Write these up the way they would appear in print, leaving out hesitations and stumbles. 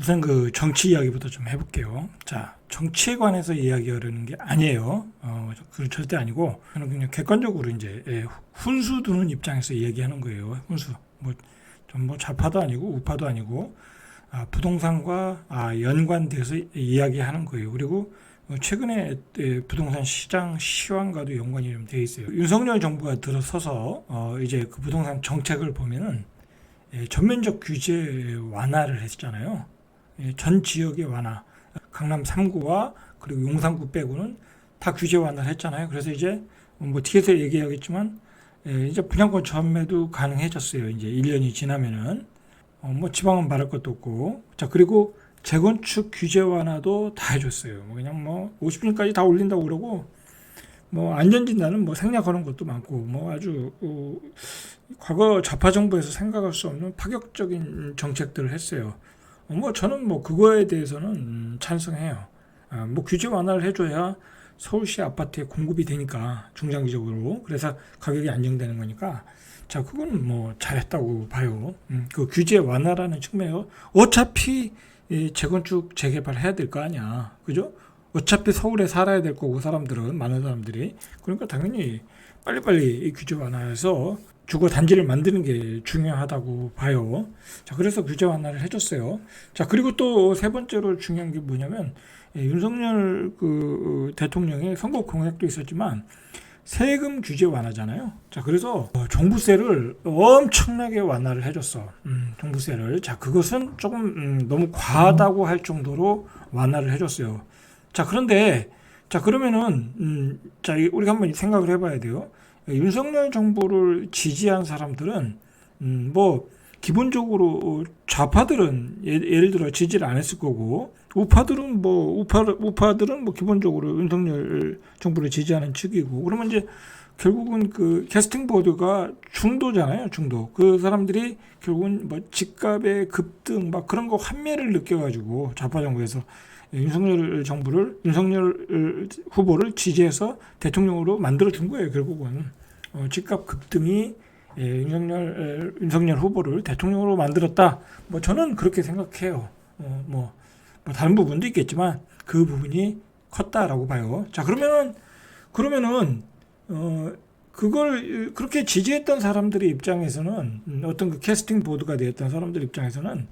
우선 그 정치 이야기부터 좀 해볼게요. 자, 정치에 관해서 이야기하려는 게 아니에요. 그건 절대 아니고, 저는 그냥 객관적으로 이제, 훈수 두는 입장에서 이야기하는 거예요. 훈수. 좀 좌파도 아니고, 우파도 아니고, 부동산과 연관돼서 이야기하는 거예요. 그리고 최근에 부동산 시장 시황과도 연관이 좀 되어 있어요. 윤석열 정부가 들어서서, 이제 그 부동산 정책을 보면은, 전면적 규제 완화를 했잖아요. 전 지역의 완화, 강남 3구와 그리고 용산구 빼고는 다 규제 완화를 했잖아요. 그래서 이제 뭐 뒤에서 얘기하겠지만 이제 분양권 전매도 가능해졌어요. 이제 1년이 지나면은 뭐 지방은 말할 것도 없고, 자 그리고 재건축 규제 완화도 다 해줬어요. 그냥 뭐 50년까지 다 올린다고 그러고, 뭐 안전진단은 뭐 생략하는 것도 많고, 뭐 아주 과거 좌파 정부에서 생각할 수 없는 파격적인 정책들을 했어요. 뭐 저는 뭐 그거에 대해서는 찬성해요. 뭐 규제 완화를 해줘야 서울시 아파트에 공급이 되니까 중장기적으로, 그래서 가격이 안정되는 거니까, 자 그건 뭐 잘했다고 봐요. 그 규제 완화라는 측면에서 어차피 재건축 재개발 해야 될 거 아니야, 그죠? 어차피 서울에 살아야 될 거고, 사람들은, 많은 사람들이. 그러니까 당연히 빨리빨리 이 규제 완화해서 주거 단지를 만드는 게 중요하다고 봐요. 자, 그래서 규제 완화를 해줬어요. 자, 그리고 또 세 번째로 중요한 게 뭐냐면, 윤석열 그 대통령의 선거 공약도 있었지만 세금 규제 완화잖아요. 자, 그래서 종부세를 엄청나게 완화를 해줬어. 종부세를. 자, 그것은 조금 너무 과하다고 할 정도로 완화를 해줬어요. 자, 그런데 자 그러면은 자 우리가 한번 생각을 해봐야 돼요. 윤석열 정부를 지지한 사람들은 뭐 기본적으로 좌파들은 예를 들어 지지를 안 했을 거고, 우파들은 우파들은 뭐 기본적으로 윤석열 정부를 지지하는 측이고, 그러면 이제 결국은 그 캐스팅 보드가 중도잖아요. 중도. 그 사람들이 결국은 뭐 집값의 급등 막 그런 거 환멸을 느껴가지고 좌파 정부에서 윤석열 후보를 지지해서 대통령으로 만들어준 거예요. 결국은 집값 급등이 윤석열 후보를 대통령으로 만들었다. 뭐 저는 그렇게 생각해요. 뭐 다른 부분도 있겠지만 그 부분이 컸다라고 봐요. 자 그러면은 그걸 그렇게 지지했던 사람들의 입장에서는, 어떤 그 캐스팅 보드가 되었던 사람들 입장에서는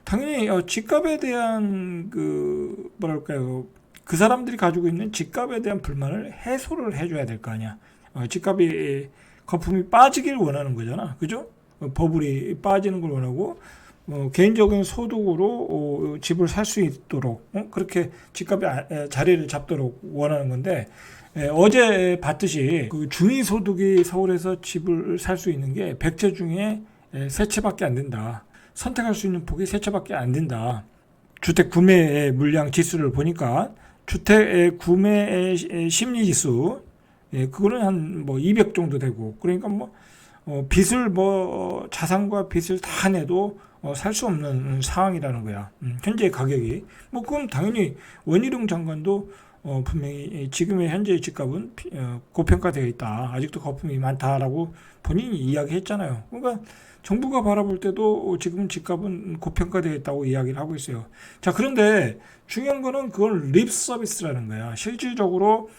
당연히 집값에 대한 그 뭐랄까요, 그 사람들이 가지고 있는 집값에 대한 불만을 해소를 해줘야 될 거 아니야. 집값이 거품이 빠지길 원하는 거잖아, 그죠? 버블이 빠지는 걸 원하고, 개인적인 소득으로 집을 살 수 있도록 그렇게 집값이 자리를 잡도록 원하는 건데, 어제 봤듯이 그 중위소득이 서울에서 집을 살 수 있는 게 100채 중에 3채밖에 안 된다. 선택할 수 있는 폭이 3채밖에 안 된다. 주택 구매 물량 지수를 보니까 주택 구매 심리 지수, 그거는 한 뭐 200 정도 되고, 그러니까 뭐 빚을 자산과 빚을 다 내도 살 수 없는 상황이라는 거야. 현재 가격이. 뭐 그건 당연히 원희룡 장관도 분명히 지금의 현재의 집값은 고평가되어 있다, 아직도 거품이 많다라고 본인이 이야기했잖아요. 그러니까 정부가 바라볼 때도 지금 집값은 고평가되어 있다고 이야기를 하고 있어요. 자, 그런데 중요한 거는 그건 립 서비스라는 거야. 실질적으로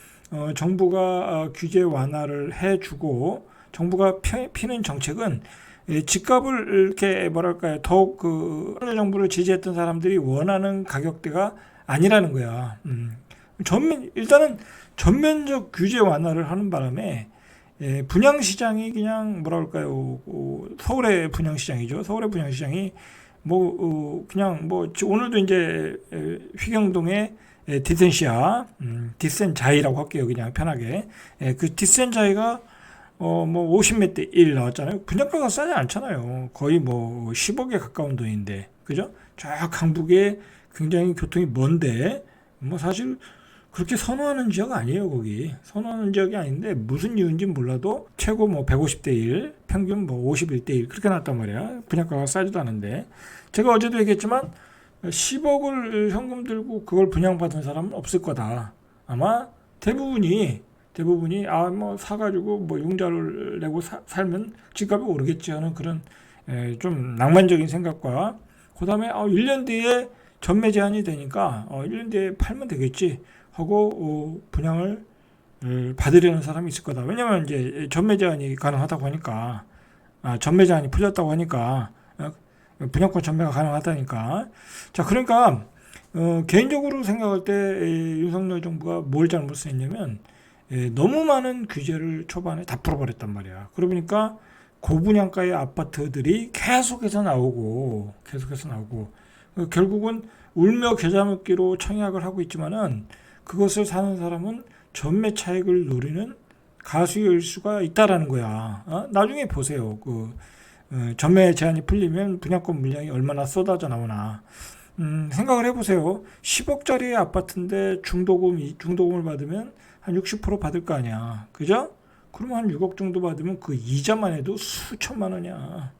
정부가 규제 완화를 해주고, 정부가 피는 정책은 집값을 이렇게 뭐랄까요, 더욱 그 정부를 지지했던 사람들이 원하는 가격대가 아니라는 거야. 일단은 전면적 규제 완화를 하는 바람에 분양시장이 그냥 뭐랄까요, 서울의 분양시장이죠. 서울의 분양시장이 그냥 오늘도 이제 휘경동의 디센자이라고 할게요. 그냥 편하게. 그 디센자이가 50몇 대 1 나왔잖아요. 분양가가 싸지 않잖아요. 거의 10억에 가까운 돈인데, 그죠? 쫙 강북에 굉장히 교통이 먼데, 사실 그렇게 선호하는 지역 아니에요. 거기 선호하는 지역이 아닌데, 무슨 이유인지 몰라도 최고 150대 1, 평균 51대 1 그렇게 나왔단 말이야. 분양가가 싸지도 않은데, 제가 어제도 얘기했지만 10억을 현금 들고 그걸 분양받은 사람은 없을 거다. 아마 대부분이 사가지고 융자를 내고 살면 집값이 오르겠지 하는 그런 좀 낭만적인 생각과, 그 다음에 1년 뒤에 전매 제한이 되니까 1년 뒤에 팔면 되겠지 하고 분양을 받으려는 사람이 있을 거다. 왜냐면 이제 전매 제한이 가능하다고 하니까, 전매 제한이 풀렸다고 하니까, 분양권 전매가 가능하다니까. 자, 그러니까 개인적으로 생각할 때 윤석열 정부가 뭘 잘못했냐면 너무 많은 규제를 초반에 다 풀어버렸단 말이야. 그러니까 고분양가의 아파트들이 계속해서 나오고 결국은 울며 겨자 먹기로 청약을 하고 있지만은 그것을 사는 사람은 전매 차익을 노리는 가수일 수가 있다라는 거야. 나중에 보세요. 전매 제한이 풀리면 분양권 물량이 얼마나 쏟아져 나오나. 생각을 해보세요. 10억짜리 아파트인데 중도금을 받으면 한 60% 받을 거 아니야. 그죠? 그러면 한 6억 정도 받으면 그 이자만 해도 수천만 원이야.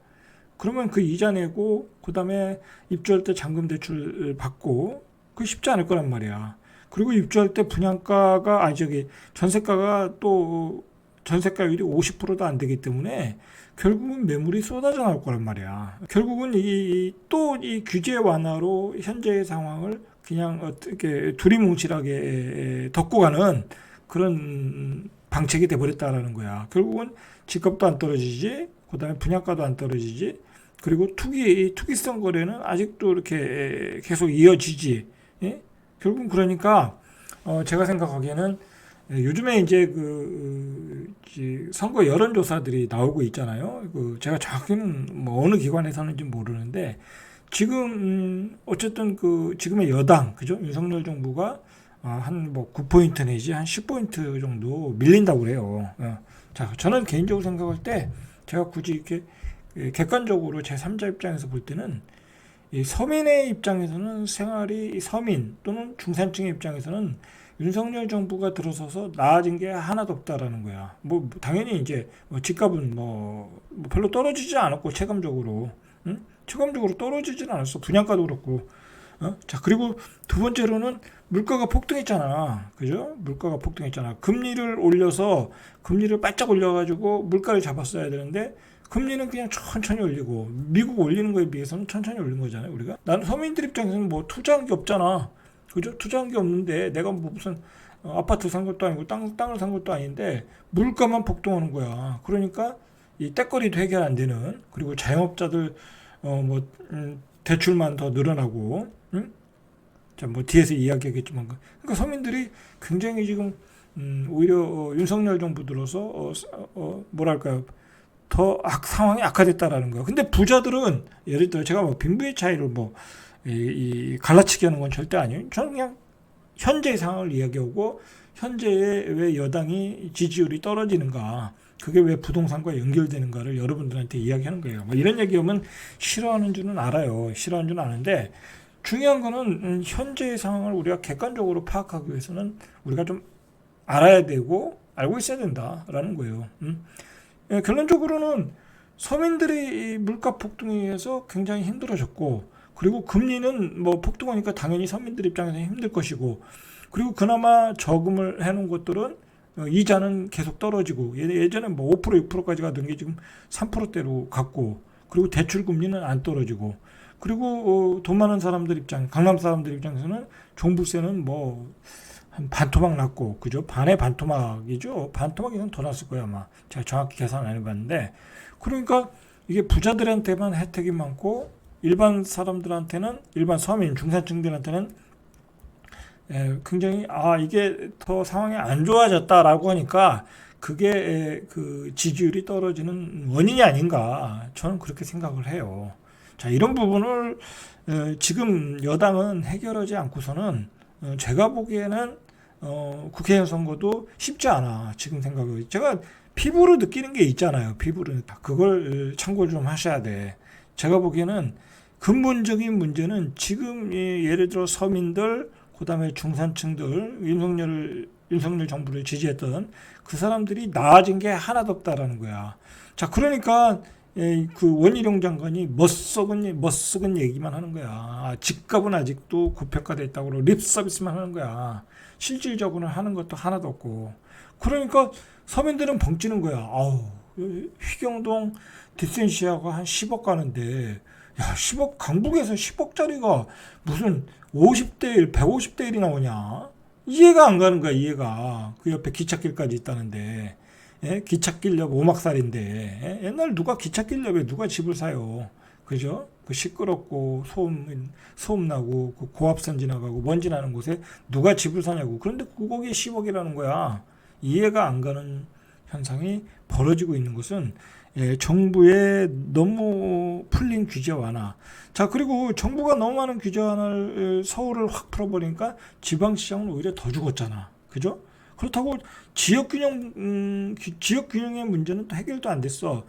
그러면 그 이자 내고 그다음에 입주할 때 잔금 대출 받고 그게 쉽지 않을 거란 말이야. 그리고 입주할 때 분양가가 전세가가 또 전세가율이 50%도 안 되기 때문에 결국은 매물이 쏟아져 나올 거란 말이야. 결국은 이 규제 완화로 현재의 상황을 그냥 어떻게 두리뭉실하게 덮고 가는 그런 방책이 돼버렸다라는 거야. 결국은 집값도 안 떨어지지, 그다음에 분양가도 안 떨어지지, 그리고 투기성 거래는 아직도 이렇게 계속 이어지지. 예? 결국은 그러니까 제가 생각하기에는 요즘에 이제 선거 여론조사들이 나오고 있잖아요. 제가 정확히는 뭐 어느 기관에서는지 모르는데 지금 어쨌든 지금의 여당, 그죠? 윤석열 정부가 한 뭐 9포인트 내지 한 10포인트 정도 밀린다고 그래요. 자, 저는 개인적으로 생각할 때 제가 굳이 이렇게 객관적으로 제3자 입장에서 볼 때는 이 서민의 입장에서는 서민 또는 중산층의 입장에서는 윤석열 정부가 들어서서 나아진 게 하나도 없다라는 거야. 뭐 당연히 이제 집값은 뭐 별로 떨어지지 않았고 체감적으로, 응? 체감적으로 떨어지진 않았어. 분양가도 그렇고. 자, 그리고 두 번째로는 물가가 폭등했잖아. 그죠? 물가가 폭등했잖아. 금리를 바짝 올려가지고 물가를 잡았어야 되는데 금리는 그냥 천천히 올리고 미국 올리는 거에 비해서는 천천히 올린 거잖아요. 우리가. 나는 서민들 입장에서는 뭐 투자한 게 없잖아. 그죠? 투자한 게 없는데 내가 뭐 무슨 아파트 산 것도 아니고 땅을 산 것도 아닌데 물가만 폭등하는 거야. 그러니까 이 때거리도 해결 안 되는, 그리고 자영업자들 대출만 더 늘어나고, 응? 자, 뭐 뒤에서 이야기하겠지만 그러니까 서민들이 굉장히 지금 오히려 윤석열 정부 들어서 뭐랄까요, 더 상황이 악화됐다라는 거야. 근데 부자들은 예를 들어 제가 뭐 빈부의 차이를 갈라치기 하는 건 절대 아니에요. 저는 그냥 현재의 상황을 이야기하고 현재의 왜 여당이 지지율이 떨어지는가, 그게 왜 부동산과 연결되는가를 여러분들한테 이야기하는 거예요. 뭐 이런 얘기하면 싫어하는 줄은 알아요. 싫어하는 줄은 아는데 중요한 거는 현재의 상황을 우리가 객관적으로 파악하기 위해서는 우리가 좀 알아야 되고 알고 있어야 된다라는 거예요. 예, 결론적으로는 서민들이 이 물가 폭등에 의해서 굉장히 힘들어졌고, 그리고 금리는 뭐 폭등하니까 당연히 서민들 입장에서 힘들 것이고, 그리고 그나마 저금을 해놓은 것들은 이자는 계속 떨어지고, 예전에 뭐 5% 6%까지 가던 게 지금 3%대로 갔고, 그리고 대출 금리는 안 떨어지고, 그리고 돈 많은 사람들 강남 사람들 입장에서는 종부세는 뭐 한 반토막 났고, 그죠? 반의 반토막이죠. 반토막이면 더 났을 거야 아마. 제가 정확히 계산 안 해봤는데, 그러니까 이게 부자들한테만 혜택이 많고 일반 사람들한테는, 일반 서민 중산층들한테는 굉장히 이게 더 상황이 안 좋아졌다라고 하니까 그게 그 지지율이 떨어지는 원인이 아닌가, 저는 그렇게 생각을 해요. 자, 이런 부분을 지금 여당은 해결하지 않고서는 제가 보기에는 국회의원 선거도 쉽지 않아. 지금 생각을 제가 피부로 느끼는 게 있잖아요. 피부로. 그걸 참고를 좀 하셔야 돼. 제가 보기에는 근본적인 문제는 지금 예를 들어 서민들, 그다음에 중산층들, 윤석열 정부를 지지했던 그 사람들이 나아진 게 하나도 없다라는 거야. 자, 그러니까 그 원희룡 장관이 멋쩍은 얘기만 하는 거야. 집값은 아직도 고평가돼 있다고 립 서비스만 하는 거야. 실질적으로 하는 것도 하나도 없고. 그러니까 서민들은 벙찌는 거야. 휘경동 디센시아가 한 10억 가는데 야, 10억, 강북에서 10억짜리가 무슨 50대 1, 150대 1이 나오냐? 이해가 안 가는 거야, 이해가. 그 옆에 기찻길까지 있다는데. 예? 기찻길 옆 오막살인데. 예? 옛날 누가 기찻길 옆에 누가 집을 사요? 그죠? 그 시끄럽고 소음 나고 그 고압선 지나가고 먼지 나는 곳에 누가 집을 사냐고. 그런데 거기에 10억이라는 거야. 이해가 안 가는 현상이 벌어지고 있는 것은 정부의 너무 풀린 규제 완화. 자, 그리고 정부가 너무 많은 규제 완화를 서울을 확 풀어버리니까 지방시장은 오히려 더 죽었잖아. 그죠? 그렇다고 지역균형의 문제는 또 해결도 안 됐어.